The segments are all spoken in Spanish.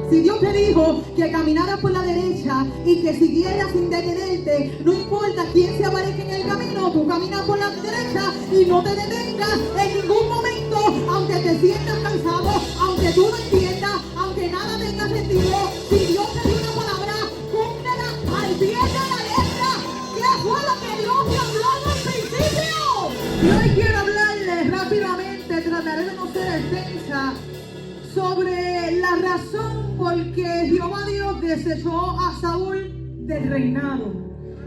Si Dios te dijo que caminaras por la derecha y que siguieras sin detenerte, no importa quién se aparezca en el camino, tú caminas por la derecha y no te detengas en ningún momento, aunque te sientas cansado, aunque tú no entiendas, aunque nada tenga sentido. Si Dios te dio una palabra, cúmplela al pie de la letra. ¿Qué fue lo que Dios te habló en el principio? Y hoy quiero hablarles rápidamente, trataré de no ser extensa, sobre la razón por que Jehová Dios desechó a Saúl del reinado.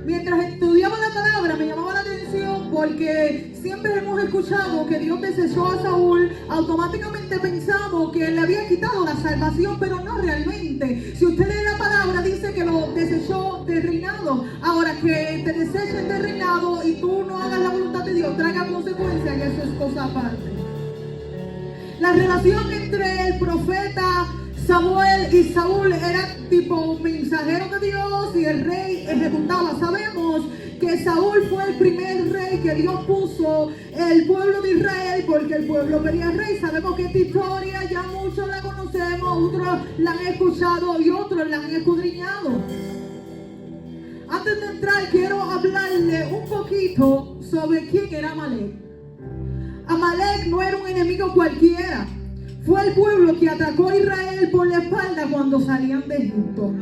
Mientras estudiaba la palabra me llamaba la atención porque siempre hemos escuchado que Dios desechó a Saúl, automáticamente pensamos que le había quitado la salvación, pero no realmente. Si usted lee la palabra dice que lo desechó del reinado. Ahora, que te desechen del reinado y tú no hagas la voluntad de Dios traiga consecuencias, y eso es cosa aparte. La relación entre el profeta Samuel y Saúl era tipo mensajero de Dios y el rey ejecutaba. Sabemos que Saúl fue el primer rey que Dios puso el pueblo de Israel porque el pueblo quería rey. Sabemos que esta historia ya muchos la conocemos, otros la han escuchado y otros la han escudriñado. Antes de entrar quiero hablarle un poquito sobre quién era Amalek. Amalek no era un enemigo cualquiera. Fue el pueblo que atacó a Israel por la espalda cuando salían de Egipto.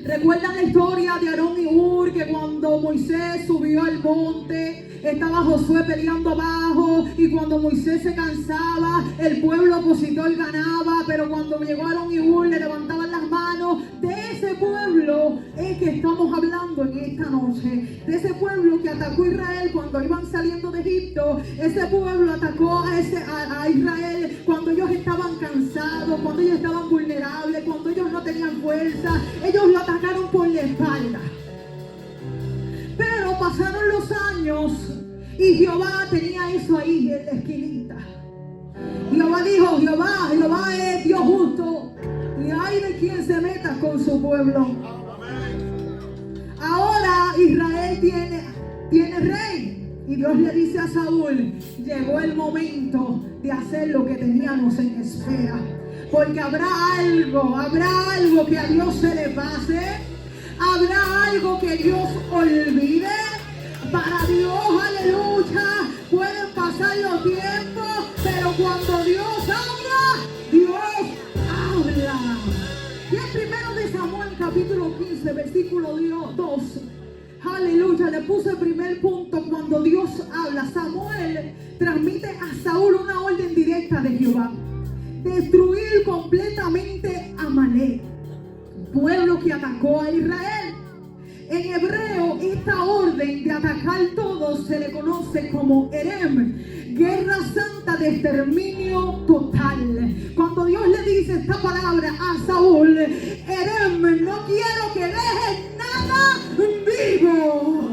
¿Recuerdan la historia de Aarón y Hur? Que cuando Moisés subió al monte, estaba Josué peleando abajo, y cuando Moisés se cansaba, el pueblo opositor ganaba, pero cuando llegó Aarón y Hur le levantaban las manos. De ese pueblo es que estamos hablando en esta noche, de ese pueblo que atacó a Israel cuando iban saliendo de Egipto. Ese pueblo atacó a Israel cuando ellos estaban cansados, cuando ellos estaban vulnerables, cuando ellos no tenían fuerza. Ellos lo atacaron por la espalda. Pero pasaron los años y Jehová tenía eso ahí en la esquinita. Jehová dijo, Jehová es Dios justo, y hay de quien se meta con su pueblo. Ahora Israel tiene rey, y Dios le dice a Saúl, llegó el momento de hacer lo que teníamos en espera, porque habrá algo que a Dios se le pase, habrá algo que Dios olvide. Para Dios, aleluya, pueden pasar los tiempos, pero cuando Dios habla, Dios habla. Y en 1 Samuel capítulo 15, versículo 2, aleluya, le puse el primer punto. Cuando Dios habla, Samuel transmite a Saúl una orden directa de Jehová: destruir completamente a Amalek, pueblo que atacó a Israel. En hebreo, esta orden de atacar todo se le conoce como Herem, guerra santa de exterminio total. Cuando Dios le dice esta palabra a Saúl, Herem, no quiero que dejes nada vivo.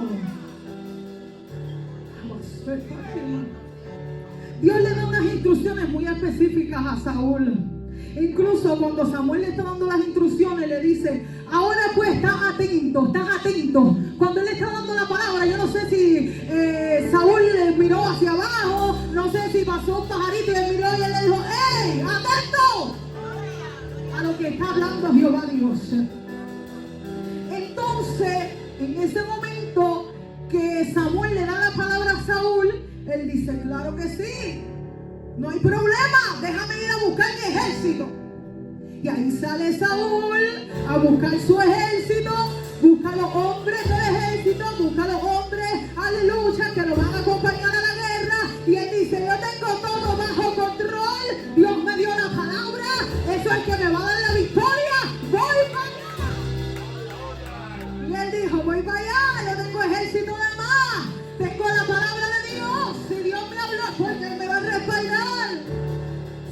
Dios le da unas instrucciones muy específicas a Saúl. Incluso cuando Samuel le está dando las instrucciones, le dice, ahora pues estás atento. Cuando él le está dando la palabra, yo no sé si Saúl le miró hacia abajo, no sé si pasó un pajarito y le miró y él le dijo, ¡ey, atento! A lo que está hablando Jehová Dios. Entonces, en ese momento que Samuel le da la palabra a Saúl, él dice, claro que sí. No hay problema, déjame ir a buscar mi ejército. Y ahí sale Saúl a buscar su ejército, busca a los hombres del ejército, busca a los hombres, aleluya, que lo van a acompañar a la guerra. Y él dice, yo tengo todo bajo control, Dios me dio la palabra, eso es que me va a dar la victoria, voy para allá. Y él dijo, voy para allá, yo tengo ejército de más, tengo la palabra de Dios, si Dios me habló, porque Él me va a respaldar.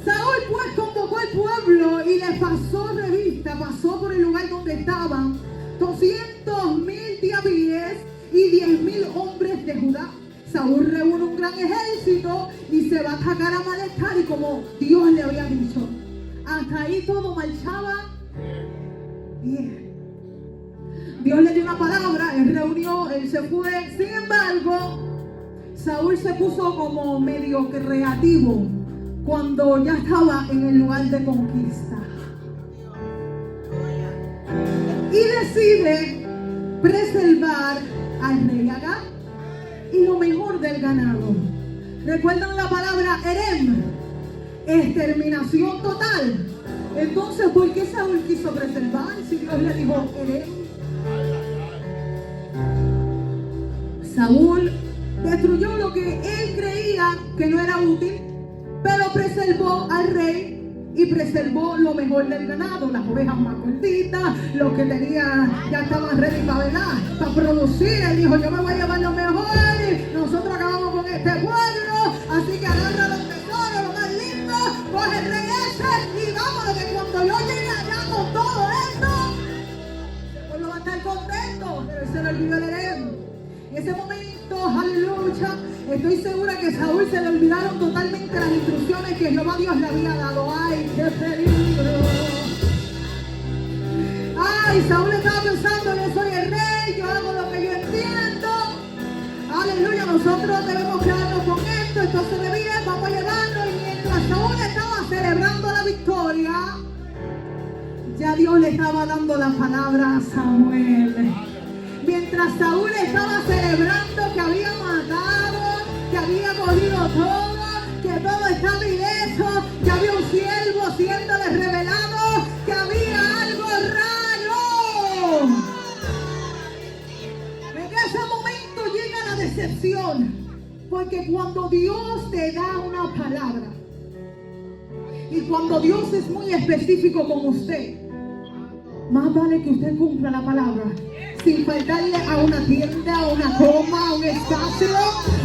Saúl pues convocó al pueblo y le pasó revista, pasó por el lugar donde estaban 200,000 de a pies y 10,000 hombres de Judá. Saúl reúne un gran ejército y se va a atacar a Amalek, y como Dios le había dicho. Hasta ahí todo marchaba bien. Dios le dio una palabra, él reunió, él se fue. Sin embargo, Saúl se puso como medio creativo cuando ya estaba en el lugar de conquista. decide preservar al rey Agag y lo mejor del ganado. ¿Recuerdan la palabra Erem? Exterminación total. Entonces, ¿por qué Saúl quiso preservar si Dios le dijo Erem? Saúl destruyó lo que él creía que no era útil, pero preservó al rey y preservó lo mejor del ganado, las ovejas más cortitas, los que tenía ya estaban ready para producir. Él dijo, yo me voy a llevar lo mejor, nosotros acabamos con este pueblo, así que agarra los tesoros, lo más lindo, coge el rey ese y vámonos, que cuando yo llegue allá con todo esto, pues lo va a estar contento, pero se le olvidó el Erem. En ese momento, aleluya, estoy segura que Saúl se le olvidaron totalmente las instrucciones que Jehová Dios le había dado. ¡Ay, qué peligro! ¡Ay, Saúl estaba pensando, yo soy el rey, yo hago lo que yo entiendo! ¡Aleluya! Nosotros debemos quedarnos con esto se ve bien, vamos a llevarlo. Y mientras Saúl estaba celebrando la victoria, ya Dios le estaba dando la palabra a Samuel. Mientras Saúl estaba celebrando que había matado, que había cogido todo, que todo estaba ileso, que había un siervo siéndole revelado, que había algo raro. En ese momento llega la decepción, porque cuando Dios te da una palabra y cuando Dios es muy específico con usted, más vale que usted cumpla la palabra. Sin faltarle a una tienda, a una coma, a un espacio.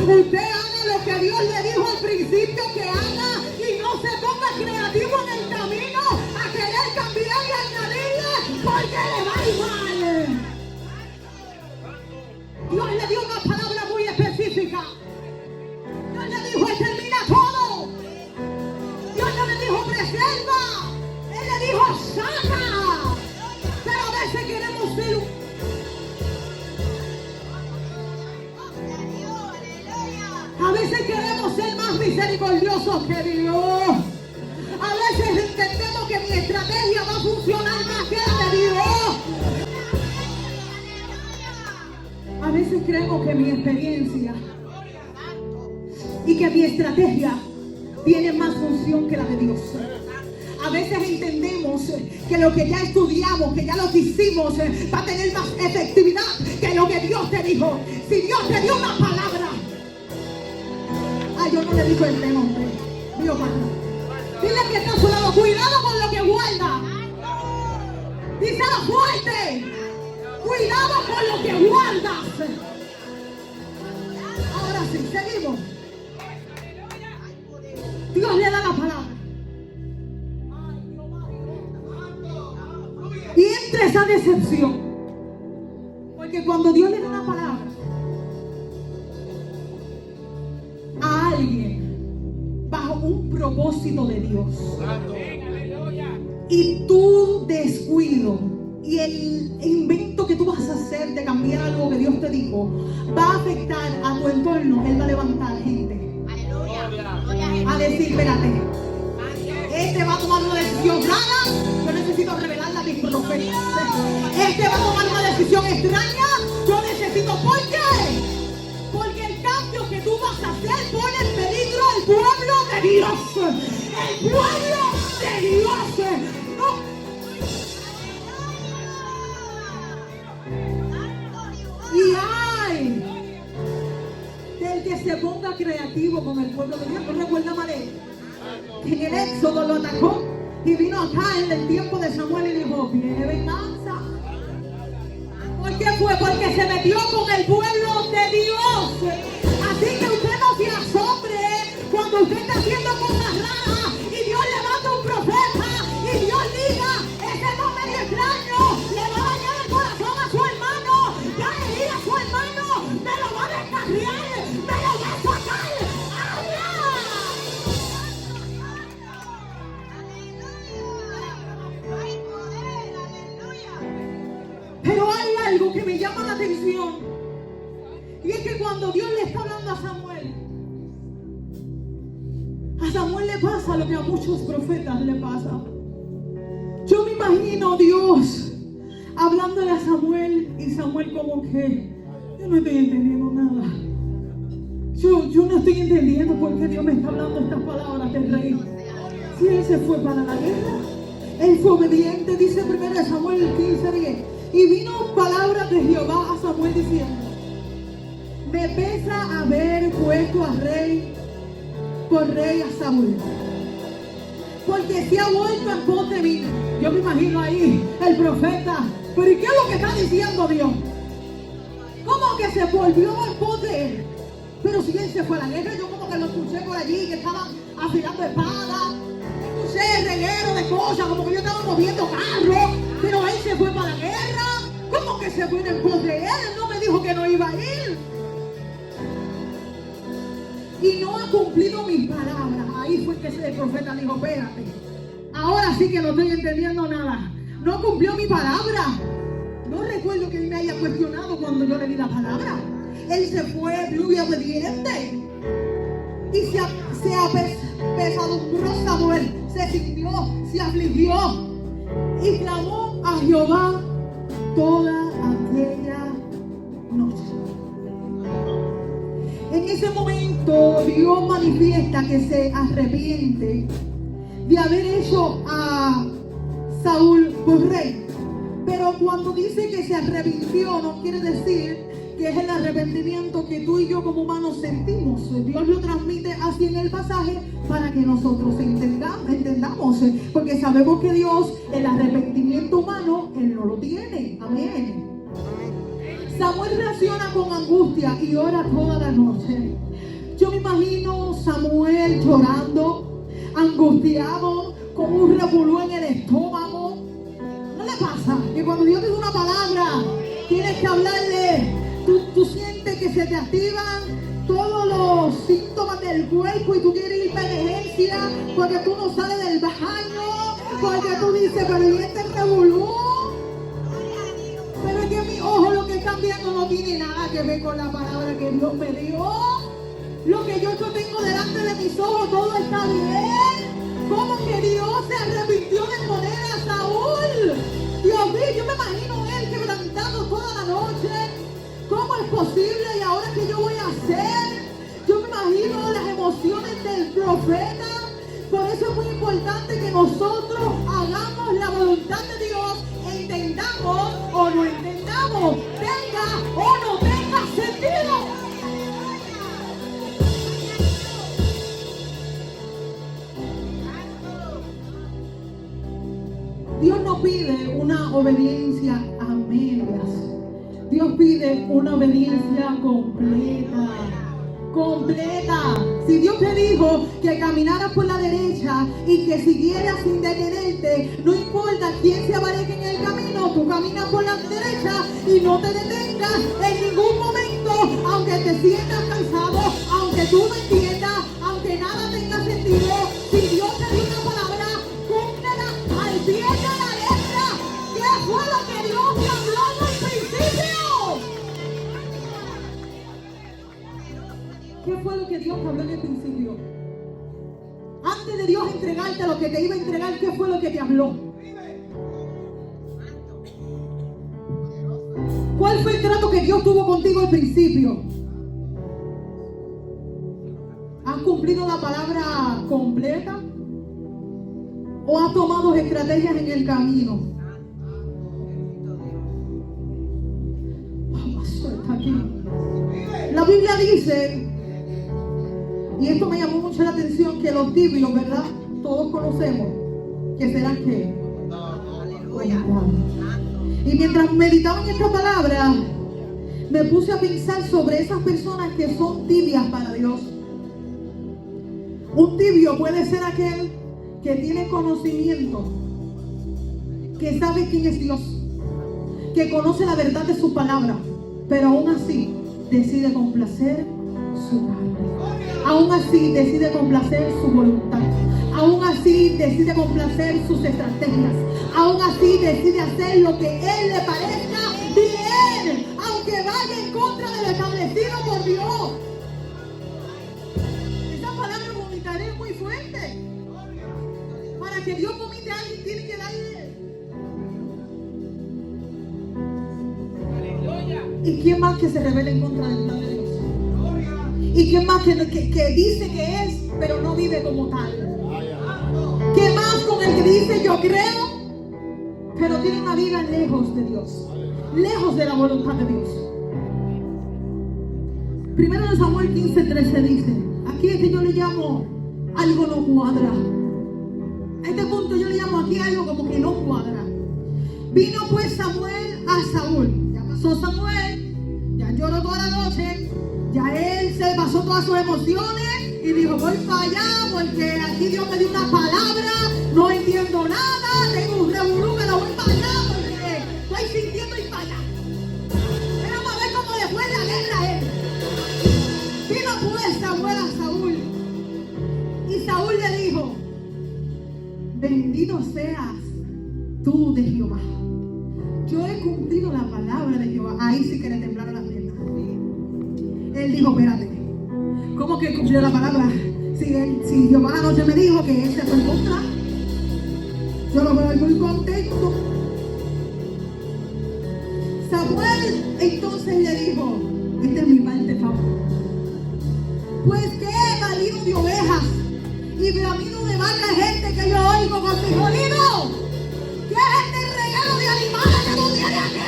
Usted haga lo que Dios le dijo al principio que haga y no se ponga creativo en el camino a querer cambiar y añadirle porque le va a ir mal. Dios le dio una palabra muy específica. Dios le dijo, extermina todo. Dios no le dijo, preserva. Él le dijo, saca. Pero a veces queremos ser A veces queremos ser más misericordiosos que Dios. A veces entendemos que mi estrategia va a funcionar más que la de Dios. A veces creemos que mi experiencia y que mi estrategia tiene más función que la de Dios. A veces entendemos que lo que ya estudiamos, que ya lo que hicimos, va a tener más efectividad que lo que Dios te dijo. Si Dios te dio una palabra, yo no le digo el tema, hombre. Dios, dile que está a su lado, cuidado con lo que guarda. Díselo fuerte. Cuidado con lo que guardas. Ahora sí, seguimos. Dios le da la palabra. Y entra esa decepción. Porque cuando Dios le da una palabra a alguien bajo un propósito de Dios, y tu descuido y el invento que tú vas a hacer de cambiar algo que Dios te dijo va a afectar a tu entorno, Él va a levantar gente a decir, espérate, este va a tomar una decisión rara, yo necesito revelarla a mis profetas. Este va a tomar una decisión extraña, yo necesito, ¿por qué? Porque el cambio que tú vas a hacer pone en peligro al pueblo de Dios. El pueblo de Dios. No. Y ay del que se ponga creativo con el pueblo de Dios. ¿No recuerda Maré? Que en el Éxodo lo atacó y vino acá en el tiempo de Samuel y dijo, viene venganza. ¿Por qué fue? Porque se metió con el pueblo de Dios. Así que usted no se asombre cuando usted está haciendo cosas raras y Dios levanta un profeta y Dios diga, ese no es medio extraño, le va a dañar el corazón a su hermano, va a herir a su hermano, me lo va a descarriar, me lo va a sacar. Pero hay algo que me llama la atención, y es que cuando Dios le está hablando a Samuel le pasa lo que a muchos profetas le pasa. Yo me imagino Dios hablándole a Samuel, y Samuel como que, yo no estoy entendiendo nada. Yo no estoy entendiendo por qué Dios me está hablando estas palabras del rey. Si él se fue para la guerra, él fue obediente, dice 1 Samuel 15:10. Y vino palabra de Jehová a Samuel diciendo: me pesa haber puesto a rey por rey a Saúl, porque se ha vuelto en pos de mí. Yo me imagino ahí el profeta, pero ¿y qué es lo que está diciendo Dios? ¿Cómo que se volvió en pos de él? Pero si él se fue a la guerra, yo como que lo escuché por allí, que estaban afilando espadas, escuché reguero de cosas, como que yo estaba moviendo carros, pero él se fue para la guerra. ¿Cómo que se fue en pos de él? Él no me dijo que no iba a ir. Y no ha cumplido mis palabras. Ahí fue que el profeta dijo: espérate, ahora sí que no estoy entendiendo nada. No cumplió mi palabra. No recuerdo que él me haya cuestionado cuando yo le di la palabra. Él se fue muy obediente. Y se apesadumbró Samuel. Se sintió, se afligió. Y clamó a Jehová toda aquella noche. En ese momento Dios manifiesta que se arrepiente de haber hecho a Saúl por rey. Pero cuando dice que se arrepintió, no quiere decir que es el arrepentimiento que tú y yo como humanos sentimos. Dios lo transmite así en el pasaje para que nosotros entendamos. Porque sabemos que Dios, el arrepentimiento humano, Él no lo tiene. Amén. Samuel reacciona con angustia y ora toda la noche. Yo me imagino Samuel llorando, angustiado, con un revolú en el estómago. ¿No le pasa que cuando Dios te da una palabra, tienes que hablarle? Tú sientes que se te activan todos los síntomas del cuerpo y tú quieres ir para emergencia porque tú no sales del baño, porque tú dices, pero ¿y este revolú? Pero es que mi ojo lo que están viendo no tiene nada que ver con la palabra que Dios me dio. Lo que yo tengo delante de mis ojos, todo está bien. ¿Cómo que Dios se arrepintió de poner a Saúl? Dios mío, yo me imagino él quebrantado toda la noche. ¿Cómo es posible? ¿Y ahora qué yo voy a hacer? Yo me imagino las emociones del profeta. Por eso es muy importante que nosotros hagamos la voluntad de Dios, entendamos o no entendamos, tenga o no tenga sentido. Dios no pide una obediencia a medias. Dios pide una obediencia completa. Completa. Si Dios te dijo que caminaras por la derecha y que siguieras sin detenerte, no importa quién se aparezca en el camino, tú caminas por la derecha y no te detengas en ningún momento, aunque te sientas cansado, aunque tú no entiendas, aunque nada tenga sentido. Si Dios te dio una palabra, cúmplela al pie de la letra. ¿Qué fue lo que Dios te habló en el principio? ¿Qué fue lo que Dios te habló en el principio? Antes de Dios entregarte lo que te iba a entregar, ¿qué fue lo que te habló? ¿Cuál fue el trato que Dios tuvo contigo al principio? ¿Has cumplido la palabra completa? ¿O has tomado estrategias en el camino? Está aquí. La Biblia dice, y esto me llamó mucho la atención, que los tibios, ¿verdad? Todos conocemos que serán ¿qué? Y mientras meditaba en esta palabra, me puse a pensar sobre esas personas que son tibias para Dios. Un tibio puede ser aquel que tiene conocimiento, que sabe quién es Dios, que conoce la verdad de su palabra, pero aún así decide complacer su carne. Aún así decide complacer su voluntad. Aún así decide complacer sus estrategias. Aún así decide hacer lo que él le parezca bien, aunque vaya en contra de lo establecido por Dios. Esta palabra vomitaré muy fuerte. Para que Dios vomite a alguien tiene que darle ¿Y quién más que se revela en contra del plan de Dios? ¿Y quién más que dice que es, pero no vive como tal? ¿Qué más con el que dice yo creo, pero tiene una vida lejos de Dios, lejos de la voluntad de Dios? Primero de Samuel 15:13 dice, aquí es que yo le llamo algo no cuadra. A este punto yo le llamo aquí algo como que no cuadra. Vino pues Samuel a Saúl. Ya pasó Samuel, ya lloró toda la noche, ya él se pasó todas sus emociones y dijo, voy para allá porque aquí Dios me dio una palabra, no entiendo nada, tengo un revolú, pero voy para allá porque estoy sintiendo ir para allá. Pero vamos a ver cómo le fue la guerra a él. Vino pues Samuel a Saúl y Saúl le dijo, bendito seas tú de Jehová. Yo he cumplido la palabra de Jehová. Ahí sí que le temblaron las piernas. Él dijo, espérate, ¿cómo que cumplió la palabra? Si Jehová anoche me dijo que él se fue en contra, yo lo veo muy contento. Samuel entonces le dijo, esta es mi parte favorita. Pues que he valido de ovejas y bramino de vacas, gente que yo oigo con mis oídos. ¿Qué es este regalo de animales que tú tienes aquí?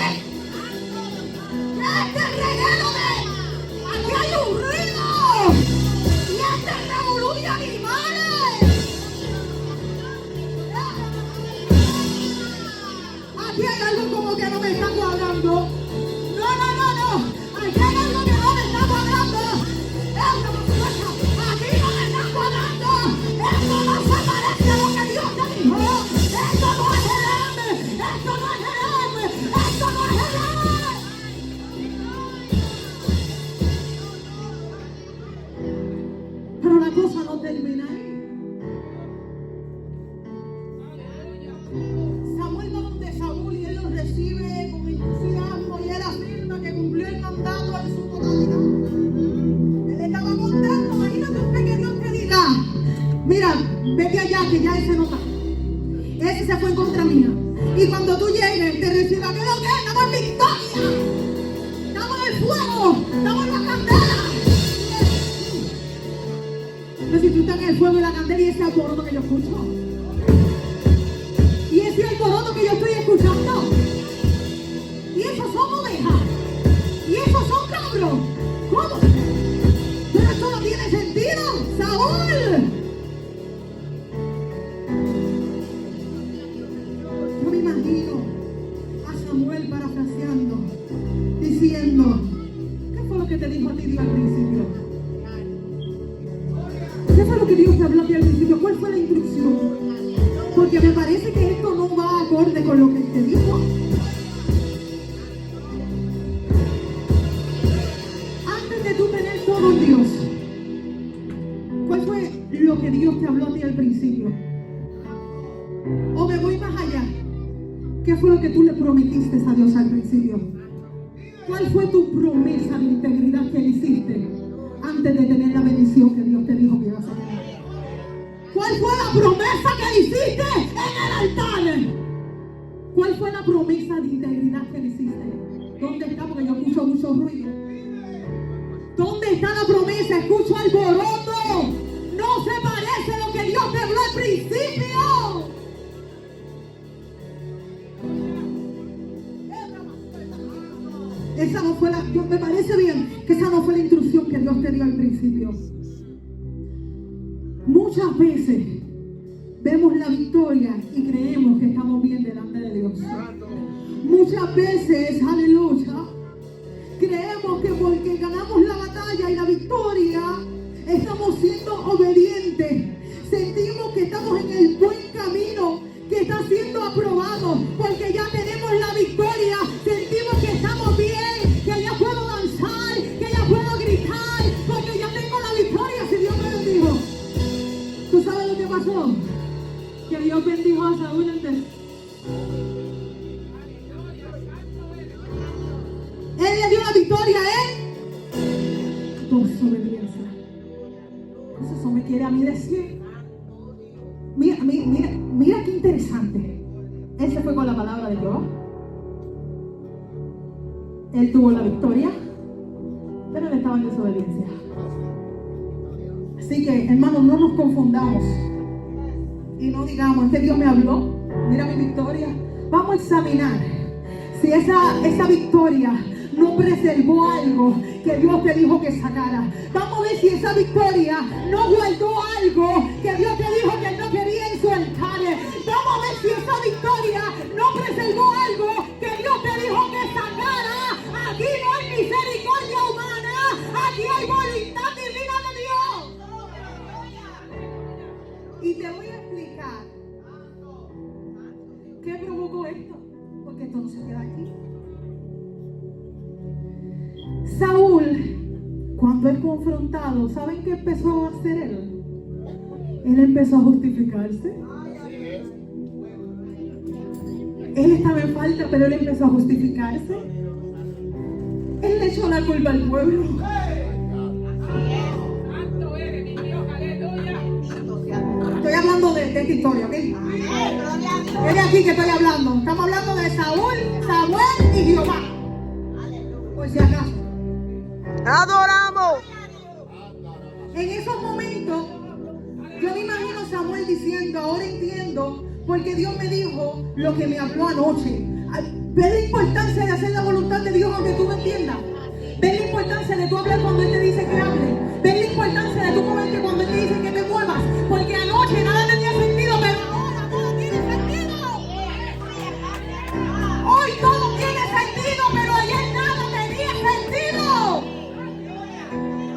¿Qué es este regalo de... Aquí hay un ruido y este revolú de animales? Aquí hay algo como que no me está cuadrando. No. Aquí hay algo que no me está cuadrando. Aquí no me está cuadrando. Esto no se parece a lo que Dios te dijo. Esto no es el hambre. Esto no es el hambre. Esto no es el hambre. Pero la cosa no termina ahí. Samuel va donde Saúl y él lo recibe con entusiasmo y él afirma que cumplió el mandato en su totalidad. Él estaba contento. Imagínate usted que Dios te diga, mira, vete allá que ya ese no está. Ese se fue en contra mía. Y cuando tú llegues te reciba, ¿qué es lo que es? Estamos en victoria. Estamos en el fuego. Estamos en la candela. Pero si tú estás en el fuego y la candela y ese alboroto que yo escucho. Y ese alboroto que yo estoy escuchando. Y esos son ovejas. Y esos son cabros. ¿Cómo? Pero esto no tiene sentido, Saúl. Yo me imagino a Samuel parafraseando, diciendo, ¿qué fue lo que te dijo a ti Dios al principio? ¿Qué fue lo que Dios te habló a ti al principio? ¿Cuál fue la instrucción? Porque me parece que esto no va acorde con lo que Él te dijo. Antes de tú tener todo en Dios, ¿cuál fue lo que Dios te habló a ti al principio? O me voy más allá. ¿Qué fue lo que tú le prometiste a Dios al principio? ¿Cuál fue tu promesa de integridad que le hiciste antes de tener la bendición que Dios te dijo que ibas a tener? ¿Cuál fue la promesa que le hiciste en el altar? ¿Cuál fue la promesa de integridad que le hiciste? ¿Dónde está? Porque yo escucho mucho ruido. ¿Dónde está la promesa? Escucho alboroto. No se parece a lo que Dios te habló al principio. Esa no fue me parece bien que esa no fue la instrucción que Dios te dio al principio. Muchas veces vemos la victoria y creemos que estamos bien delante de Dios. Muchas veces, aleluya, creemos que porque ganamos la batalla y la victoria, estamos siendo obedientes. Sentimos que estamos en el buen camino, que está siendo aprobado, porque ya tenemos la victoria. Sentimos que estamos bien, que ya puedo danzar, que ya puedo gritar, porque ya tengo la victoria si Dios me bendijo. ¿Tú sabes lo que pasó? Que Dios bendijo a Saúl antes. Él le dio la victoria en desobediencia. Eso me quiere a mí decir. Mira qué interesante. Él se fue con la palabra de Jehová. Él tuvo la victoria, pero él estaba en desobediencia. Así que, hermanos, no nos confundamos y no digamos, este Dios me habló, mira mi victoria. Vamos a examinar si esa victoria no preservó algo que Dios te dijo que sacara. Vamos a ver si esa victoria no guardó algo que Dios te dijo que no quería en su altar. Vamos a ver si esa victoria no preservó algo que Dios te dijo que sacara. Aquí no hay misericordia humana, aquí hay voluntad divina de Dios. Y te voy a explicar qué provocó esto, porque esto no se queda aquí. Saúl, cuando es confrontado, ¿saben qué empezó a hacer él? Él empezó a justificarse. Él estaba en falta, pero él empezó a justificarse. Él le echó la culpa al pueblo. Estoy hablando de esta historia, ¿ok? Es de aquí que estoy hablando. Estamos hablando de Saúl, Samuel y Jehová. Por si acaso. ¡Adoramos! En esos momentos, yo me imagino a Samuel diciendo, ahora entiendo, porque Dios me dijo lo que me habló anoche. Ve la importancia de hacer la voluntad de Dios aunque tú no entiendas. Ve la importancia de tú hablar cuando Él te dice que hable. Ve la importancia de tú moverte cuando Él te dice que te muevas. Porque anoche nada tenía sentido, pero ahora todo tiene sentido. Hoy todo tiene sentido, pero ayer nada tenía sentido.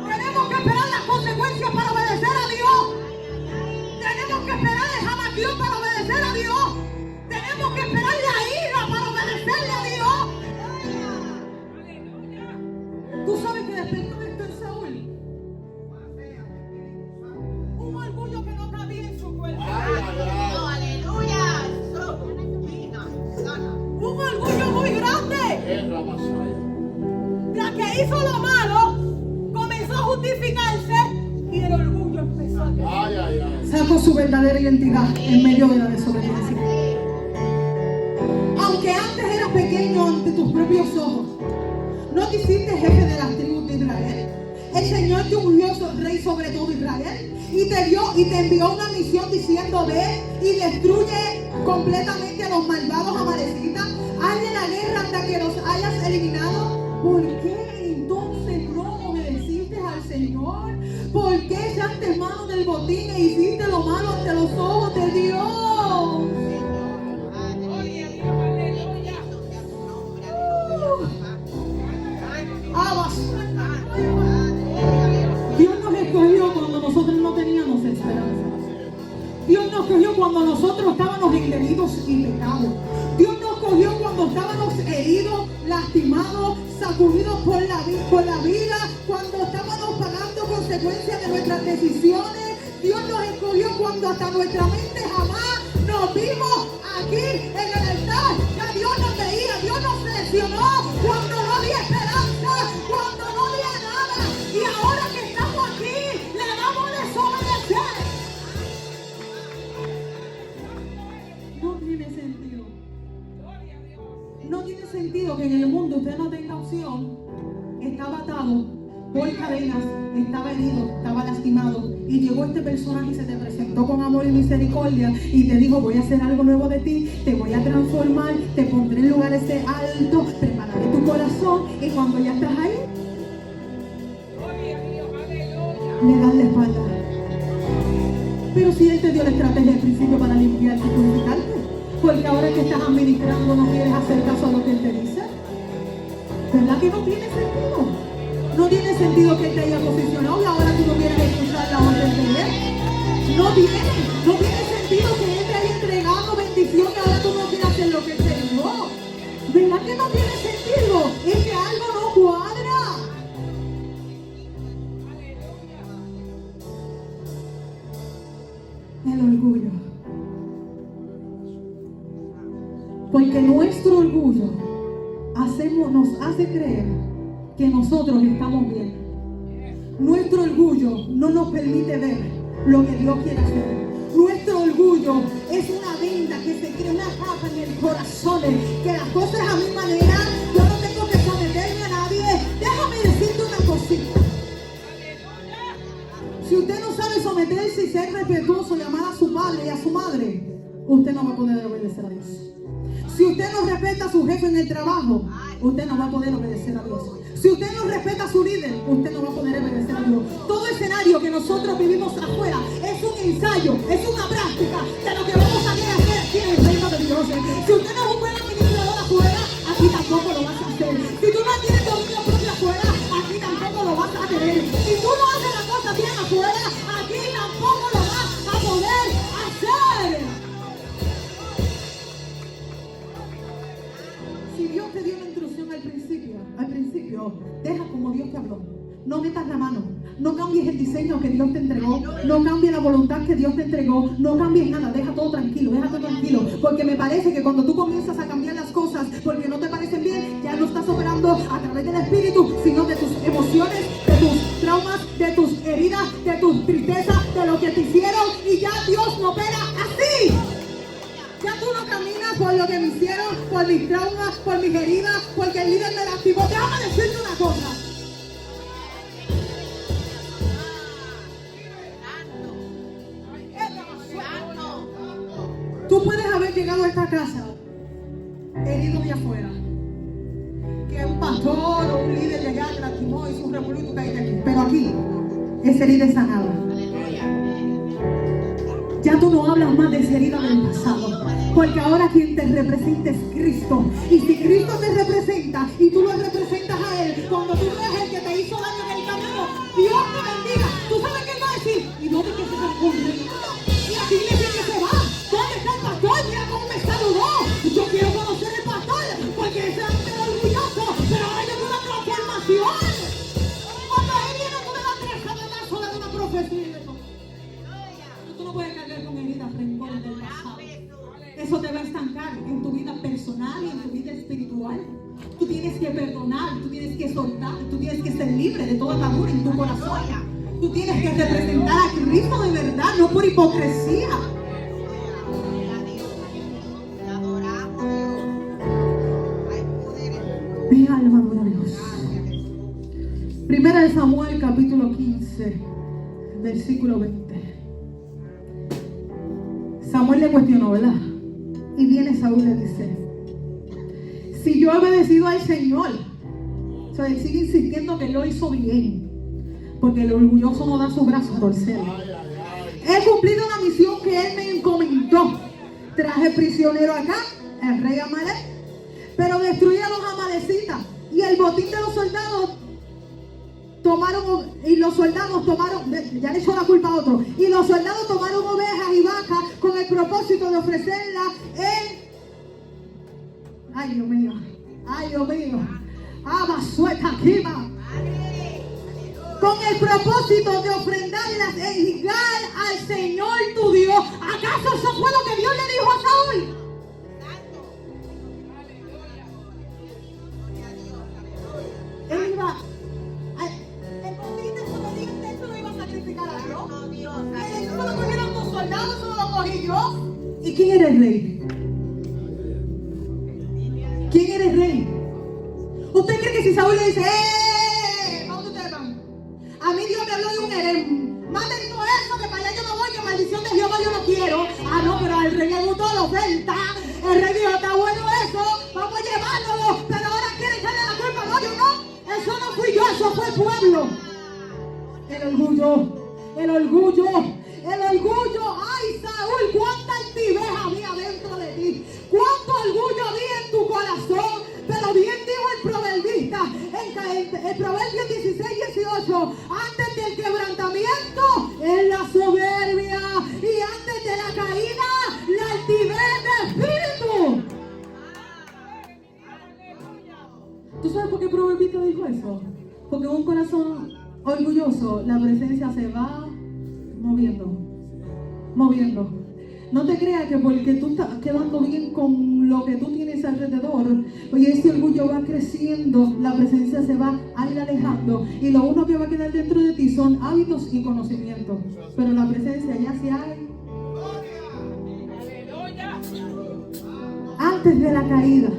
Tenemos que esperar las consecuencias para obedecer a Dios. Tenemos que esperar el jamaquión para obedecer a Dios. Tenemos que esperar la ira para obedecerle a Dios. Tú sabes que despertó esto en Saúl. Un orgullo que no cabía en su cuerpo. ¡Aleluya! Un orgullo muy grande. La que hizo lo malo comenzó a justificarse y el orgullo empezó a crecer. Sacó su verdadera identidad en medio de la desobediencia. Aunque antes eras pequeño ante tus propios ojos, no te hiciste jefe de las tribus de Israel. El Señor te ungió rey sobre todo Israel y te envió una misión diciendo: ve y destruye completamente a los malvados amalecitas. Hazle la guerra hasta que los hayas eliminado. ¿Por qué entonces no obedeciste al Señor? ¿Por qué echaste mano del botín e hiciste lo malo ante los ojos de Dios? Dios nos escogió cuando nosotros no teníamos esperanza. Dios nos escogió cuando nosotros estábamos en delitos y pecados. Dios nos escogió cuando estábamos heridos, lastimados, sacudidos por la vida, cuando estábamos pagando consecuencias de nuestras decisiones. Dios nos escogió cuando hasta nuestra mente jamás nos vimos aquí en el altar. Ya Dios nos veía, Dios nos seleccionó cuando no había esperanza, cuando no había nada. Y ahora que estamos aquí, le damos desobedecer. No tiene sentido. No tiene sentido que en el mundo usted no tenga opción. Estaba atado por cadenas, estaba herido, estaba lastimado. Y llegó este personaje y se te presentó con amor y misericordia y te dijo: voy a hacer algo nuevo de ti, te voy a transformar, te pondré en lugares altos, prepararé tu corazón. Y cuando ya estás ahí, le das la espalda. Pero si Él te dio la estrategia al principio para limpiarte y purificarte, porque ahora que estás administrando no quieres hacer caso a lo que Él te dice. ¿Verdad que no tiene sentido? No tiene sentido que Él te haya posicionado y ahora tú no quieres escuchar la orden de Él. No tiene sentido que Él te haya entregado bendición y ahora tú no quieres hacer lo que Él te dijo. ¿Verdad que no tiene sentido? Es que algo no cuadra. El orgullo. Porque nuestro orgullo nos hace creer que nosotros estamos bien. Nuestro orgullo no nos permite ver lo que Dios quiere hacer. Nuestro orgullo es una venda que se crea, una capa en el corazón, que las cosas a mi manera, yo no tengo que someter Si usted no respeta a su jefe en el trabajo, usted no va a poder obedecer a Dios. Si usted no respeta a su líder, usted no va a poder obedecer a Dios. Todo escenario que nosotros vivimos afuera es un ensayo, es una práctica de lo que vamos a hacer aquí en el reino de Dios. Si usted no es un buen administrador afuera, aquí tampoco lo vas a hacer. Si tú no tienes dominio propio afuera, aquí tampoco lo vas a tener. Si tú no haces las cosas bien afuera, aquí tampoco lo vas a poder hacer. Si Dios te dio una instrucción al principio, deja como Dios te habló. No metas la mano, no cambies el diseño que Dios te entregó, no cambies la voluntad que Dios te entregó, no cambies nada, deja todo tranquilo, porque me parece que cuando tú comienzas a cambiar las cosas porque no te parecen bien, ya no estás operando a través del Espíritu, sino de tus emociones, de tus traumas, de tus heridas, de tus tristezas, de lo que te hicieron, y ya Dios no opera así. Ya tú no caminas por lo que me hicieron, por mis traumas, por mis heridas, porque el líder me lastimó. Déjame decirte una cosa. Tú puedes haber llegado a esta casa herido de afuera. Que un pastor o un líder legal te lastimó, hizo un revolú y tú caíste aquí. Pero aquí, esa herida es sanada. Ya tú no hablas más de esa herida del pasado, porque ahora quien te representa es Cristo. Y si Cristo te representa y tú lo representas a Él, cuando tú veas el que te hizo daño en el camino, Dios te bendiga. ¿Tú sabes qué Él va a decir? ¿Y dónde es que se ocurre? Y así le dice que se va. ¿Dónde está el pastor? Mira cómo me saludó. Yo quiero conocer el pastor, porque ese es orgulloso, pero ahora yo tengo una transformación. Cuando Él viene con la presa de la sola de una profecía. Tú no puedes cargar con heridas, rencores del pasado. Eso te va a estancar en tu vida personal y en tu vida espiritual. Tú tienes que perdonar, tú tienes que soltar, tú tienes que ser libre de toda atadura en tu corazón. Tú tienes que representar a Cristo de verdad, no por hipocresía. Mi alma adora a Dios. Primera de Samuel, capítulo 15, versículo 20. Samuel le cuestionó, ¿verdad? Y viene Saúl y le dice: si yo he obedecido al Señor, o sea, él sigue insistiendo que lo hizo bien, porque el orgulloso no da su brazo a torcer. He cumplido una misión que Él me encomendó. Traje prisionero acá, el rey Amalek, pero destruí a los amalecitas. Y el botín de los soldados tomaron, ya le echó la culpa a otro. Y los soldados tomaron ovejas y vacas con el propósito de ofrecerlas en... Ay, Dios mío. Con el propósito de ofrendarlas en Gilgal al Señor tu Dios. ¿Acaso eso fue lo que Dios le dijo a Saúl? Él iba, el botín de su obediente, eso lo iba a sacrificar a Dios. Eso lo cogieron tus soldados, eso lo cogí yo. ¿Y quién era el rey? ¿Quién era el rey? ¿Usted cree que si Saúl le dice, ¿dónde ustedes van? A mí Dios me habló de un herem. Maten todo eso, que para allá yo no voy, que maldición de Jehová yo no quiero. Ah, no, pero al rey le gustó la oferta. El rey dijo, está bueno eso, vamos a llevárnoslo, pero ahora quiere echarle la culpa. No, yo no. Eso no fui yo, eso fue el pueblo. El orgullo. Ay, Saúl, cuánta altivez había dentro de ti. Cuánto orgullo había en tu corazón. Pero bien dijo el proverbista en el Proverbio 16:18: antes del quebrantamiento es la soberbia, y antes de la caída la altivez de espíritu. ¿Tú sabes por qué el proverbista dijo eso? Porque en un corazón orgulloso la presencia se va moviendo. No te creas que porque tú estás quedando bien con lo que tú tienes alrededor, oye, ese orgullo va creciendo, la presencia se va a ir alejando, y lo único que va a quedar dentro de ti son hábitos y conocimientos, pero la presencia ya se hay. Antes de la caída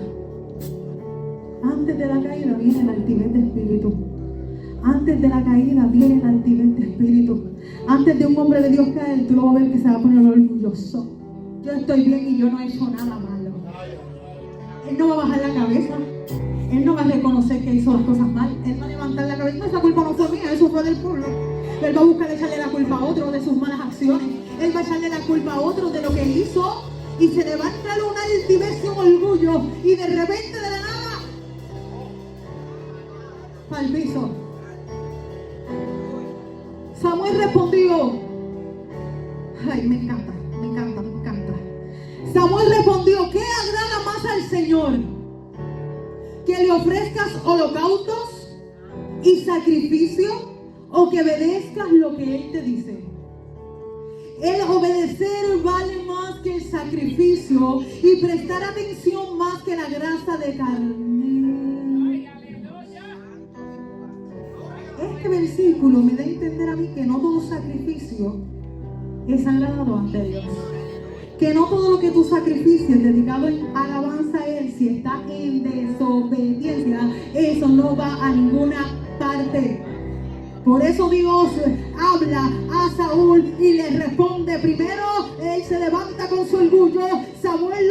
viene la altivez de espíritu. Antes de la caída viene la altivez de espíritu. Antes de un hombre de Dios caer, tú lo vas a ver que se va a poner orgulloso. Yo estoy bien y yo no he hecho nada malo. Él no va a bajar la cabeza. Él no va a reconocer que hizo las cosas mal. Él va a levantar la cabeza. No, esa culpa no fue mía, eso fue del pueblo. Él va a buscar echarle la culpa a otro de sus malas acciones. Él va a echarle la culpa a otro de lo que él hizo. Y se le va a entrar una altivez y un orgullo. Y de repente, de la nada, para el piso. Samuel respondió. Ay, me encanta, me encanta, me encanta. Samuel respondió: ¿qué agrada más al Señor? ¿Que le ofrezcas holocaustos y sacrificio, o que obedezcas lo que Él te dice? El obedecer vale más que el sacrificio, y prestar atención más que la grasa de carne. Este versículo me da a entender a mí que no todo sacrificio es agradado ante Dios. Que no todo lo que tú sacrificies dedicado en alabanza a Él, si está en desobediencia, eso no va a ninguna parte. Por eso Dios habla a Saúl y le responde. Primero él se levanta con su orgullo. Samuel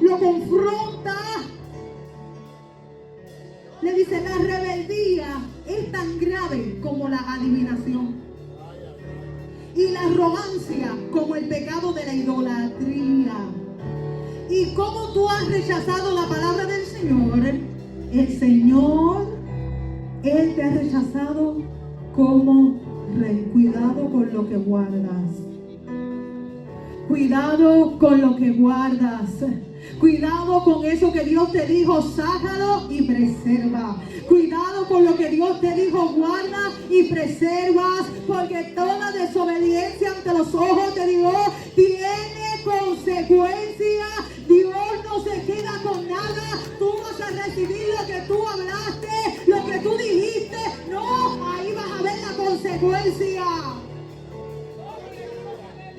lo confronta. Le dice: la rebeldía es tan grave como la adivinación, y la arrogancia como el pecado de la idolatría. Y como tú has rechazado la palabra del Señor, el Señor, Él te ha rechazado como rey. Cuidado con lo que guardas. Cuidado con lo que guardas. Cuidado con eso que Dios te dijo, sácalo y preserva. Cuidado con lo que Dios te dijo, guarda y preservas, porque toda desobediencia ante los ojos de Dios tiene consecuencias. Dios no se queda con nada. Tú vas a recibir lo que tú hablaste, lo que tú dijiste. No, ahí vas a ver la consecuencia.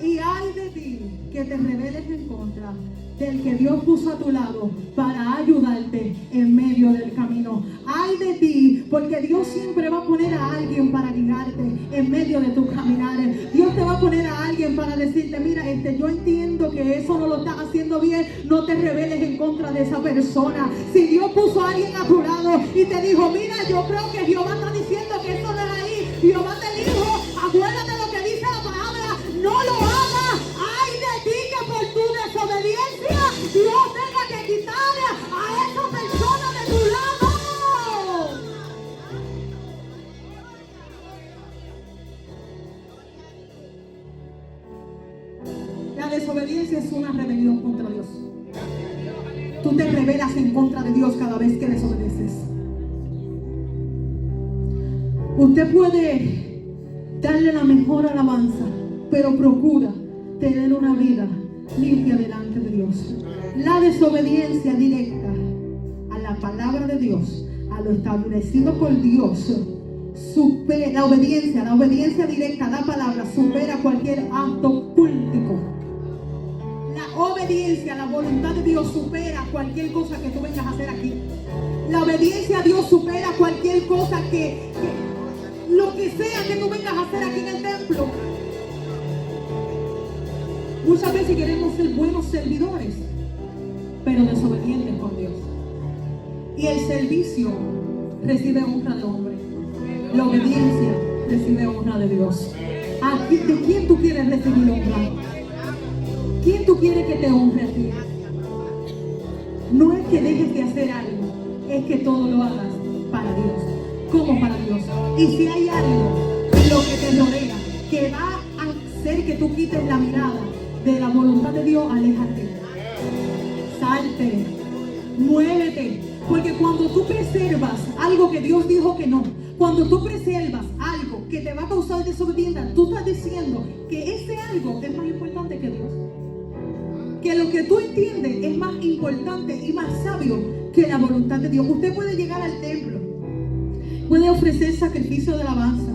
Y ay de ti que te rebeles en contra del que Dios puso a tu lado para ayudarte en medio del camino. Ay de ti, porque Dios siempre va a poner a alguien para guiarte en medio de tu caminar. Dios te va a poner a alguien para decirte: mira, yo entiendo que eso no lo estás haciendo bien. No te rebeles en contra de esa persona. Si Dios puso a alguien a tu lado y te dijo: mira, yo creo que Jehová está diciendo que eso no es ahí, Jehová te dijo, acuérdate lo que dice la palabra, no lo hagas. Ay de ti que por tu desobediencia Dios tenga que quitar a esa persona de tu lado. La desobediencia es una rebelión contra Dios. Tú te rebelas en contra de Dios cada vez que desobedeces. Usted puede darle la mejor alabanza, pero procura tener una vida limpia delante de Dios. La desobediencia directa a la palabra de Dios, a lo establecido por Dios, supera la obediencia directa a la palabra supera cualquier acto cultico. La obediencia a la voluntad de Dios supera cualquier cosa que tú vengas a hacer aquí. La obediencia a Dios supera cualquier cosa que lo que sea que tú vengas a hacer aquí en el templo. Muchas veces queremos ser buenos servidores, pero desobedientes con Dios. Y el servicio recibe honra de hombre. La obediencia recibe honra de Dios. ¿De quién tú quieres recibir honra? ¿Quién tú quieres que te honre a ti? No es que dejes de hacer algo, es que todo lo hagas para Dios. ¿Cómo para Dios? Y si hay algo en lo que te rodea que va a hacer que tú quites la mirada de la voluntad de Dios, aléjate. Salte. Muévete. Porque cuando tú preservas algo que Dios dijo que no, cuando tú preservas algo que te va a causar desobediencia, tú estás diciendo que ese algo es más importante que Dios. Que lo que tú entiendes es más importante y más sabio que la voluntad de Dios. Usted puede llegar al templo, puede ofrecer sacrificio de alabanza,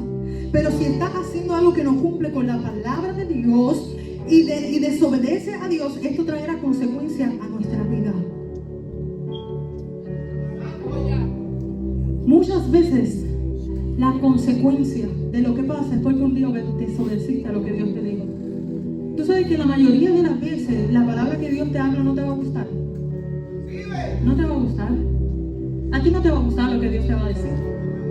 pero si estás haciendo algo que no cumple con la palabra de Dios y desobedece a Dios, esto traerá consecuencias a nuestra vida. Muchas veces la consecuencia de lo que pasa es porque un día desobedeciste a lo que Dios te dijo. Tú sabes que la mayoría de las veces la palabra que Dios te habla no te va a gustar. no te va a gustar. A ti no te va a gustar lo que Dios te va a decir.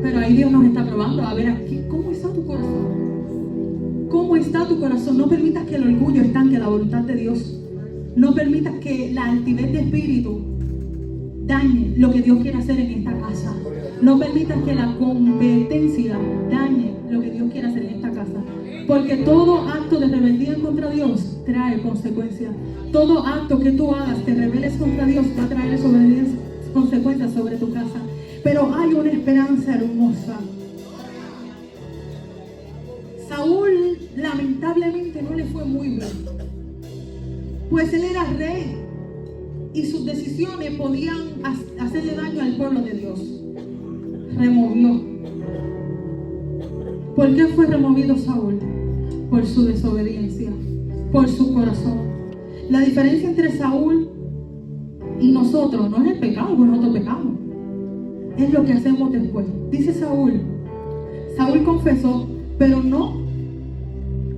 Pero ahí Dios nos está probando a ver aquí cómo está tu corazón. ¿Cómo está tu corazón? No permitas que el orgullo estanque la voluntad de Dios. No permitas que la altivez de espíritu dañe lo que Dios quiere hacer en esta casa. No permitas que la competencia dañe lo que Dios quiere hacer en esta casa. Porque todo acto de rebeldía contra Dios trae consecuencias. Todo acto que tú hagas, te rebeles contra Dios, va a traer consecuencias sobre tu casa. Pero hay una esperanza hermosa. Saúl lamentablemente no le fue muy bien, pues él era rey y sus decisiones podían hacerle daño al pueblo de Dios. Removió. ¿Por qué fue removido Saúl? Por su desobediencia, por su corazón. La diferencia entre Saúl y nosotros no es el pecado, porque nosotros pecamos, es lo que hacemos después. Dice Saúl confesó,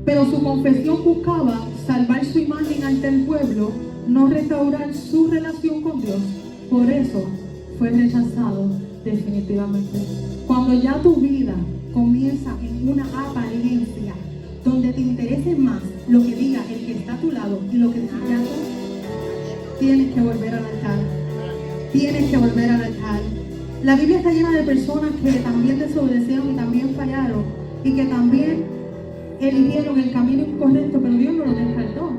pero su confesión buscaba salvar su imagen ante el pueblo, no restaurar su relación con Dios. Por eso fue rechazado definitivamente. Cuando ya tu vida comienza en una apariencia donde te interese más lo que diga el que está a tu lado y lo que diga tú, tienes que volver al altar. Tienes que volver al altar. La Biblia está llena de personas que también desobedecieron y también fallaron y que también eligieron el camino incorrecto, pero Dios no los descartó.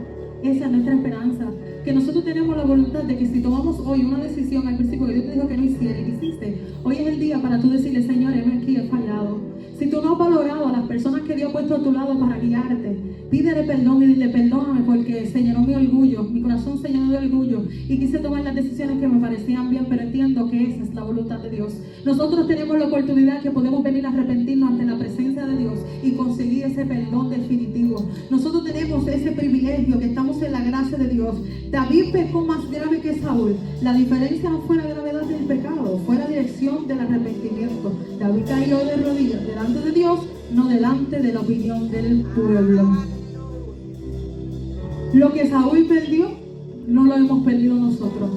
Esa es nuestra esperanza, que nosotros tenemos la voluntad de que si tomamos hoy una decisión al principio que Dios te dijo que no hiciera y hiciste, hoy es el día para tú decirle: Señor, heme aquí, he fallado. Si tú no has valorado a las personas que Dios ha puesto a tu lado para guiarte, pídele perdón y dile: perdóname porque se llenó mi orgullo, mi corazón se llenó de orgullo y quise tomar las decisiones que me parecían bien, pero entiendo que esa es la voluntad de Dios. Nosotros tenemos la oportunidad que podemos venir a arrepentirnos ante la presencia de Dios y conseguir ese perdón definitivo. Nosotros tenemos ese privilegio, que estamos en la gracia de Dios. David pecó más grave que Saúl. La diferencia no fue la gravedad del pecado, fue la dirección del arrepentimiento. David cayó de rodillas delante de Dios, no delante de la opinión del pueblo. Lo que Saúl perdió, no lo hemos perdido nosotros.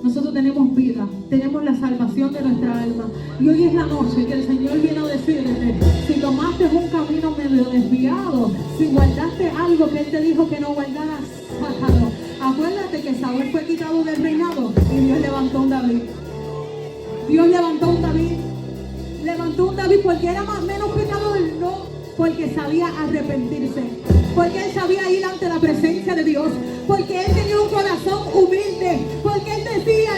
Nosotros tenemos vida, tenemos la salvación de nuestra alma. Y hoy es la noche que el Señor viene a decirte: si tomaste un camino medio desviado, si guardaste algo que Él te dijo que no guardaras, sácalo. Acuérdate que Saúl fue quitado del reinado y Dios levantó un David. Dios levantó un David. Levantó un David porque era menos pecador, no, porque sabía arrepentirse, porque él sabía ir ante la presencia de Dios, porque él tenía un corazón humilde, porque él decía: